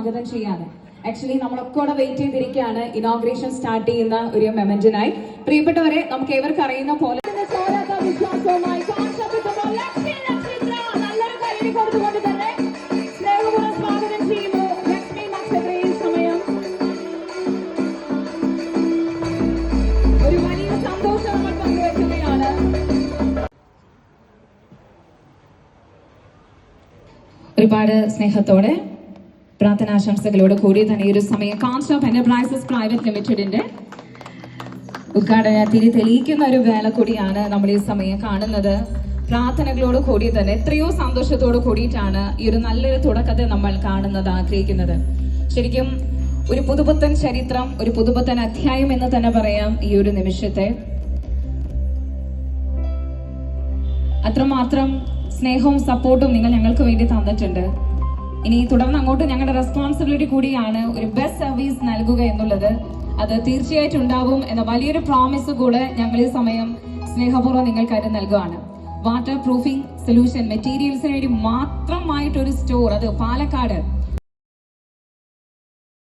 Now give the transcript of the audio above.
സ്വാഗതം ചെയ്യാണ്. ആക്ച്വലി നമ്മളൊക്കെ കൂടെ വെയിറ്റ് ചെയ്തിരിക്കുകയാണ് ഇനോഗ്രേഷൻ സ്റ്റാർട്ട് ചെയ്യുന്ന ഒരു മൊമെന്റിനായി. പ്രിയപ്പെട്ടവരെ, നമുക്ക് ഏവർക്ക് അറിയുന്ന പോലെ നല്ലൊരു കൈ കൊടുത്തുകൊണ്ട് തന്നെ സ്നേഹപൂർവ്വം സ്വാഗതം ചെയ്യുന്നു ലക്ഷ്മി നക്ഷത്രയും സമയം. ഒരു വലിയ സന്തോഷം നമ്മൾ പങ്കുവെക്കുകയാണ്. ഒരുപാട് സ്നേഹത്തോടെ പ്രാർത്ഥനാശംസകളോട് കൂടി തന്നെ ഈ ഒരു സമയം കോൺസ്റ്റോപ്പ് എന്റർപ്രൈസസ് പ്രൈവറ്റ് ലിമിറ്റഡിന്റെ ഉദ്ഘാടനത്തിൽ തെളിയിക്കുന്ന ഒരു വേല കൂടിയാണ് നമ്മൾ ഈ സമയം കാണുന്നത്. പ്രാർത്ഥനകളോട് കൂടി തന്നെ എത്രയോ സന്തോഷത്തോട് കൂടിയിട്ടാണ് ഈ ഒരു നല്ലൊരു തുടക്കത്തെ നമ്മൾ കാണുന്നത്, ആഗ്രഹിക്കുന്നത്. ശരിക്കും ഒരു പുതുപുത്തൻ ചരിത്രം, ഒരു പുതുപുത്തൻ അധ്യായം എന്ന് തന്നെ പറയാം ഈ ഒരു നിമിഷത്തെ. അത്രമാത്രം സ്നേഹവും സപ്പോർട്ടും നിങ്ങൾ ഞങ്ങൾക്ക് വേണ്ടി തന്നിട്ടുണ്ട്. ഇനി തുടർന്ന് അങ്ങോട്ട് ഞങ്ങളുടെ റെസ്പോൺസിബിലിറ്റി കൂടിയാണ് ഒരു ബെസ്റ്റ് സർവീസ് നൽകുക എന്നുള്ളത്. അത് തീർച്ചയായിട്ടും ഉണ്ടാവും എന്ന വലിയൊരു പ്രോമിസ് കൂടെ ഞങ്ങൾ ഈ സമയം സ്നേഹപൂർവ്വം നിങ്ങൾക്കായിട്ട് നൽകുകയാണ്. വാട്ടർ പ്രൂഫിംഗ് സൊല്യൂഷൻ മെറ്റീരിയൽസിന് വേണ്ടി മാത്രമായിട്ടൊരു സ്റ്റോർ, അത് പാലക്കാട്